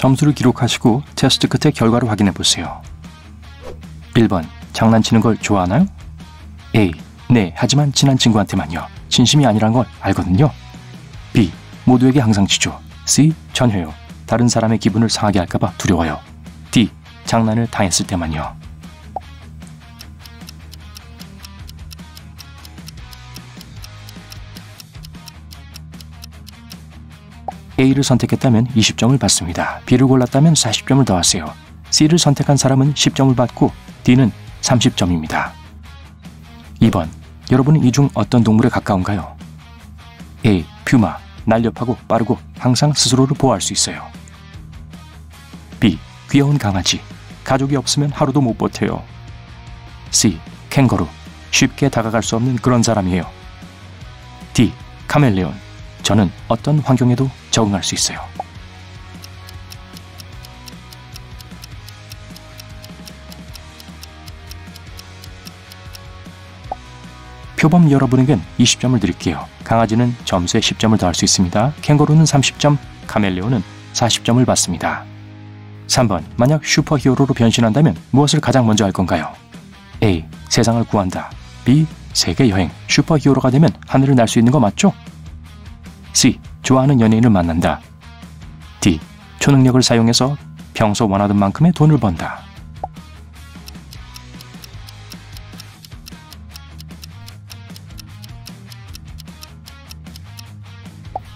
점수를 기록하시고 테스트 끝에 결과를 확인해 보세요. 1번. 장난치는 걸 좋아하나요? A. 네, 하지만 친한 친구한테만요. 진심이 아니란 걸 알거든요. B. 모두에게 항상 지죠. C. 전혀요. 다른 사람의 기분을 상하게 할까봐 두려워요. D. 장난을 당했을 때만요. A를 선택했다면 20점을 받습니다. B를 골랐다면 40점을 더하세요. C를 선택한 사람은 10점을 받고 D는 30점입니다. 2번. 여러분은 이 중 어떤 동물에 가까운가요? A. 퓨마. 날렵하고 빠르고 항상 스스로를 보호할 수 있어요. B. 귀여운 강아지. 가족이 없으면 하루도 못 버텨요. C. 캥거루. 쉽게 다가갈 수 없는 그런 사람이에요. D. 카멜레온. 저는 어떤 환경에도 적응할 수 있어요. 표범 여러분에겐 20점을 드릴게요. 강아지는 점수에 10점을 더할 수 있습니다. 캥거루는 30점, 카멜레온은 40점을 받습니다. 3번. 만약 슈퍼히어로로 변신한다면 무엇을 가장 먼저 할 건가요? A. 세상을 구한다. B. 세계 여행. 슈퍼히어로가 되면 하늘을 날 수 있는 거 맞죠? C. 좋아하는 연예인을 만난다. D. 초능력을 사용해서 평소 원하던 만큼의 돈을 번다.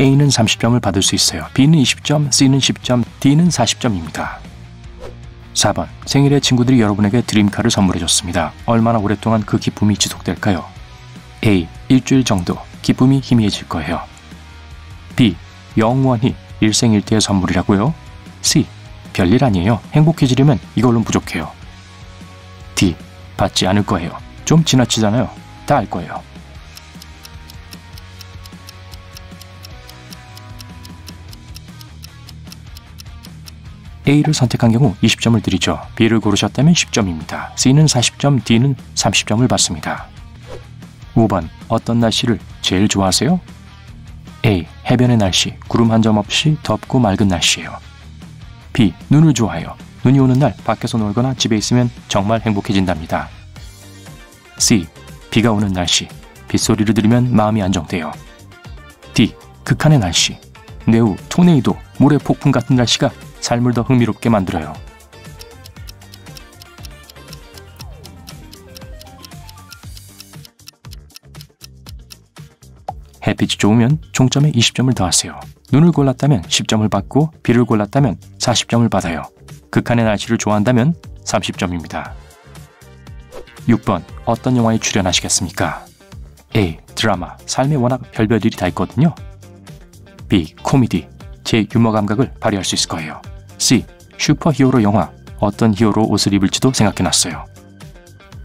A는 30점을 받을 수 있어요. B는 20점, C는 10점, D는 40점입니다. 4번. 생일에 친구들이 여러분에게 드림카를 선물해줬습니다. 얼마나 오랫동안 그 기쁨이 지속될까요? A. 일주일 정도. 기쁨이 희미해질 거예요. B. 영원히 일생일대의 선물이라고요? C. 별일 아니에요. 행복해지려면 이걸로는 부족해요. D. 받지 않을 거예요. 좀 지나치잖아요. 다 알 거예요. A를 선택한 경우 20점을 드리죠. B를 고르셨다면 10점입니다. C는 40점, D는 30점을 받습니다. 5번. 어떤 날씨를 제일 좋아하세요? A. 해변의 날씨, 구름 한 점 없이 덥고 맑은 날씨예요. B. 눈을 좋아해요. 눈이 오는 날 밖에서 놀거나 집에 있으면 정말 행복해진답니다. C. 비가 오는 날씨, 빗소리를 들으면 마음이 안정돼요. D. 극한의 날씨, 뇌우, 토네이도, 모래 폭풍 같은 날씨가 삶을 더 흥미롭게 만들어요. 햇빛이 좋으면 총점에 20점을 더하세요. 눈을 골랐다면 10점을 받고 비를 골랐다면 40점을 받아요. 극한의 날씨를 좋아한다면 30점입니다. 6번. 어떤 영화에 출연하시겠습니까? A. 드라마, 삶에 워낙 별별 일이 다 있거든요. B. 코미디, 제 유머 감각을 발휘할 수 있을 거예요. C. 슈퍼히어로 영화, 어떤 히어로 옷을 입을지도 생각해놨어요.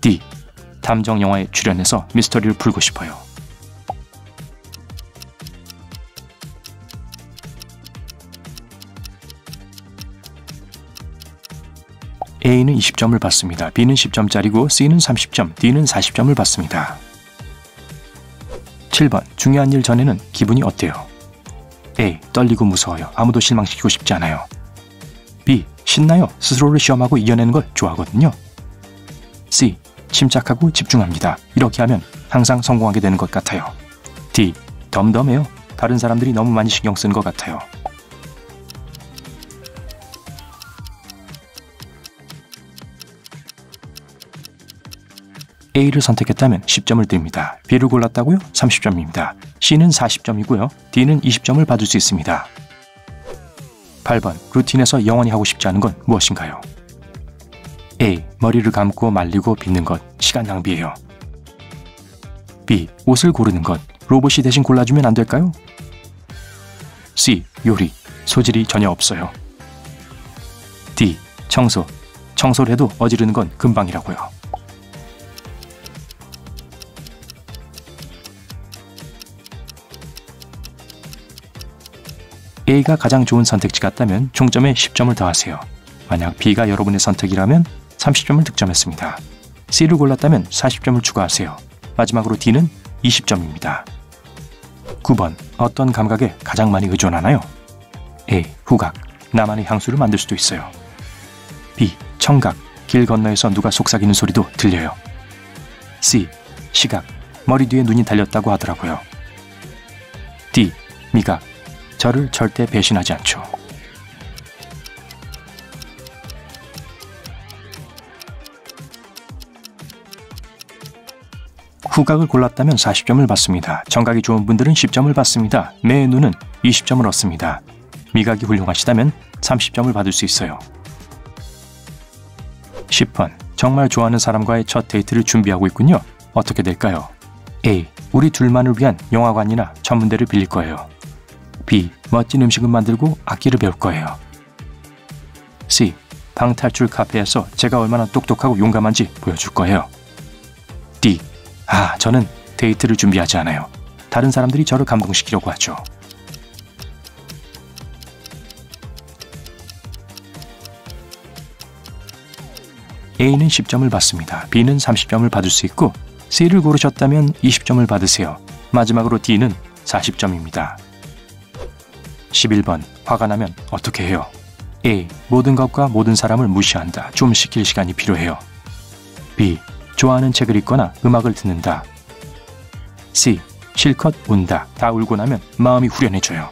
D. 탐정 영화에 출연해서 미스터리를 풀고 싶어요. A는 20점을 받습니다. B는 10점짜리고 C는 30점, D는 40점을 받습니다. 7번. 중요한 일 전에는 기분이 어때요? A. 떨리고 무서워요. 아무도 실망시키고 싶지 않아요. B. 신나요. 스스로를 시험하고 이겨내는 걸 좋아하거든요. C. 침착하고 집중합니다. 이렇게 하면 항상 성공하게 되는 것 같아요. D. 덤덤해요. 다른 사람들이 너무 많이 신경 쓰는 것 같아요. A를 선택했다면 10점을 드립니다. B를 골랐다고요? 30점입니다. C는 40점이고요. D는 20점을 받을 수 있습니다. 8번. 루틴에서 영원히 하고 싶지 않은 건 무엇인가요? A. 머리를 감고 말리고 빗는 것, 시간 낭비예요. B. 옷을 고르는 것, 로봇이 대신 골라주면 안 될까요? C. 요리, 소질이 전혀 없어요. D. 청소, 청소를 해도 어지르는 건 금방이라고요. A가 가장 좋은 선택지 같다면 총점에 10점을 더하세요. 만약 B가 여러분의 선택이라면 30점을 득점했습니다. C를 골랐다면 40점을 추가하세요. 마지막으로 D는 20점입니다. 9번. 어떤 감각에 가장 많이 의존하나요? A. 후각, 나만의 향수를 만들 수도 있어요. B. 청각, 길 건너에서 누가 속삭이는 소리도 들려요. C. 시각, 머리 뒤에 눈이 달렸다고 하더라고요. D. 미각, 저를 절대 배신하지 않죠. 후각을 골랐다면 40점을 받습니다. 청각이 좋은 분들은 10점을 받습니다. 매 눈은 20점을 얻습니다. 미각이 훌륭하시다면 30점을 받을 수 있어요. 10번. 정말 좋아하는 사람과의 첫 데이트를 준비하고 있군요. 어떻게 될까요? A. 우리 둘만을 위한 영화관이나 전문대를 빌릴 거예요. B. 멋진 음식을 만들고 악기를 배울 거예요. C. 방탈출 카페에서 제가 얼마나 똑똑하고 용감한지 보여줄 거예요. D. 저는 데이트를 준비하지 않아요. 다른 사람들이 저를 감동시키려고 하죠. A는 10점을 받습니다. B는 30점을 받을 수 있고 C를 고르셨다면 20점을 받으세요. 마지막으로 D는 40점입니다. 11번. 화가 나면 어떻게 해요? A. 모든 것과 모든 사람을 무시한다. 좀 식힐 시간이 필요해요. B. 좋아하는 책을 읽거나 음악을 듣는다. C. 실컷 운다. 다 울고 나면 마음이 후련해져요.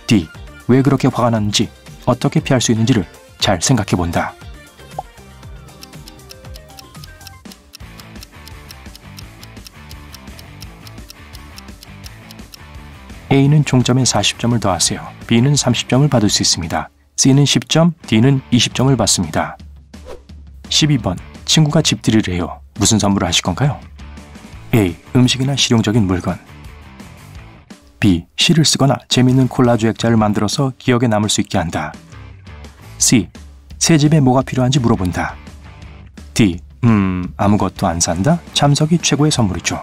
D. 왜 그렇게 화가 났는지, 어떻게 피할 수 있는지를 잘 생각해 본다. A는 총점에 40점을 더하세요. B는 30점을 받을 수 있습니다. C는 10점, D는 20점을 받습니다. 12번. 친구가 집들이를 해요. 무슨 선물을 하실 건가요? A. 음식이나 실용적인 물건. B. 시를 쓰거나 재미있는 콜라주 액자를 만들어서 기억에 남을 수 있게 한다. C. 새 집에 뭐가 필요한지 물어본다. D. 아무것도 안 산다? 참석이 최고의 선물이죠.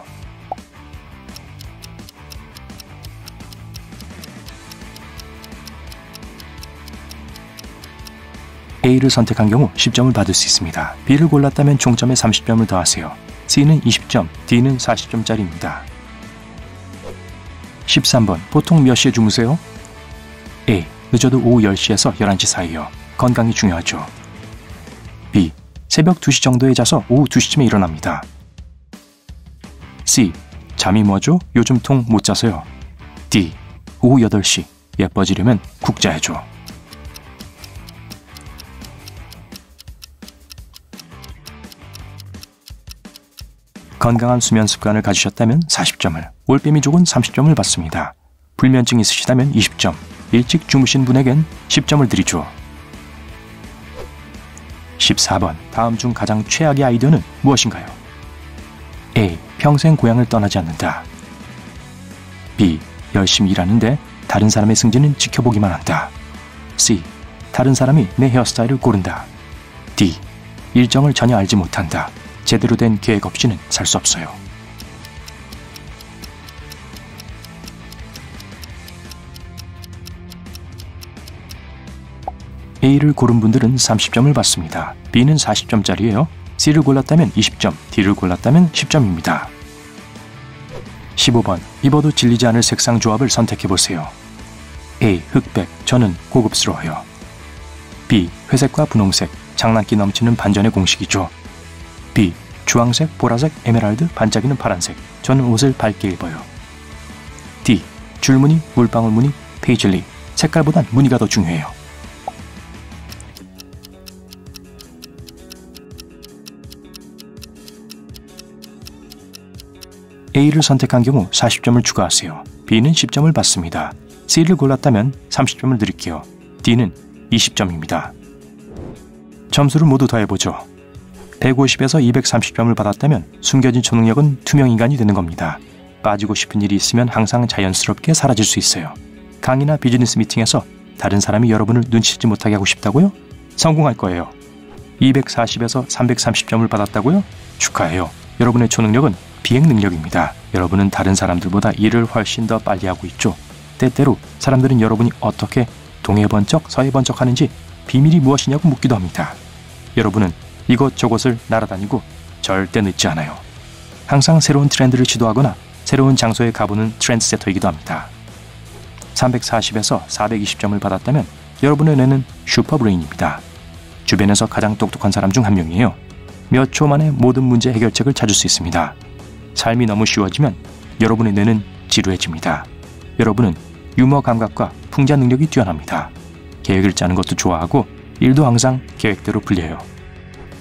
A를 선택한 경우 10점을 받을 수 있습니다. B를 골랐다면 총점에 30점을 더하세요. C는 20점, D는 40점짜리입니다. 13번. 보통 몇 시에 주무세요? A. 늦어도 오후 10시에서 11시 사이요. 건강이 중요하죠. B. 새벽 2시 정도에 자서 오후 2시쯤에 일어납니다. C. 잠이 뭐죠? 요즘 통 못 자서요. D. 오후 8시. 예뻐지려면 국 자야죠. 건강한 수면 습관을 가지셨다면 40점을, 올빼미족은 30점을 받습니다. 불면증 있으시다면 20점, 일찍 주무신 분에겐 10점을 드리죠. 14번. 다음 중 가장 최악의 아이디어는 무엇인가요? A. 평생 고향을 떠나지 않는다. B. 열심히 일하는데 다른 사람의 승진은 지켜보기만 한다. C. 다른 사람이 내 헤어스타일을 고른다. D. 일정을 전혀 알지 못한다. 제대로 된 계획 없이는 살 수 없어요. A를 고른 분들은 30점을 받습니다. B는 40점짜리예요. C를 골랐다면 20점, D를 골랐다면 10점입니다. 15번. 입어도 질리지 않을 색상 조합을 선택해보세요. A. 흑백, 저는 고급스러워요. B. 회색과 분홍색, 장난기 넘치는 반전의 공식이죠. B. 주황색, 보라색, 에메랄드, 반짝이는 파란색, 저는 옷을 밝게 입어요. D. 줄무늬, 물방울 무늬, 페이즐리, 색깔보단 무늬가 더 중요해요. A를 선택한 경우 40점을 추가하세요. B는 10점을 받습니다. C를 골랐다면 30점을 드릴게요. D는 20점입니다. 점수를 모두 더해보죠. 150에서 230점을 받았다면 숨겨진 초능력은 투명인간이 되는 겁니다. 빠지고 싶은 일이 있으면 항상 자연스럽게 사라질 수 있어요. 강의나 비즈니스 미팅에서 다른 사람이 여러분을 눈치채지 못하게 하고 싶다고요? 성공할 거예요. 240에서 330점을 받았다고요? 축하해요. 여러분의 초능력은 비행 능력입니다. 여러분은 다른 사람들보다 일을 훨씬 더 빨리 하고 있죠. 때때로 사람들은 여러분이 어떻게 동해 번쩍 서해 번쩍 하는지 비밀이 무엇이냐고 묻기도 합니다. 여러분은 이곳저곳을 날아다니고 절대 늦지 않아요. 항상 새로운 트렌드를 시도하거나 새로운 장소에 가보는 트렌드세터이기도 합니다. 340에서 420점을 받았다면 여러분의 뇌는 슈퍼브레인입니다. 주변에서 가장 똑똑한 사람 중 한 명이에요. 몇 초 만에 모든 문제 해결책을 찾을 수 있습니다. 삶이 너무 쉬워지면 여러분의 뇌는 지루해집니다. 여러분은 유머 감각과 풍자 능력이 뛰어납니다. 계획을 짜는 것도 좋아하고 일도 항상 계획대로 풀려요.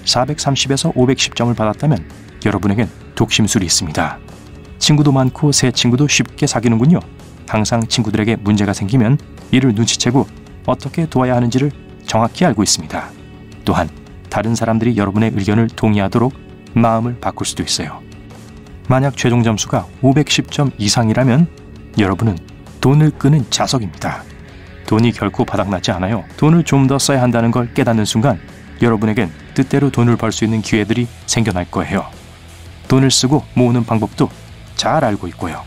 430에서 510점을 받았다면 여러분에겐 독심술이 있습니다. 친구도 많고 새 친구도 쉽게 사귀는군요. 항상 친구들에게 문제가 생기면 이를 눈치채고 어떻게 도와야 하는지를 정확히 알고 있습니다. 또한 다른 사람들이 여러분의 의견을 동의하도록 마음을 바꿀 수도 있어요. 만약 최종 점수가 510점 이상이라면 여러분은 돈을 끄는 자석입니다. 돈이 결코 바닥나지 않아요. 돈을 좀 더 써야 한다는 걸 깨닫는 순간 여러분에겐 뜻대로 돈을 벌 수 있는 기회들이 생겨날 거예요. 돈을 쓰고 모으는 방법도 잘 알고 있고요.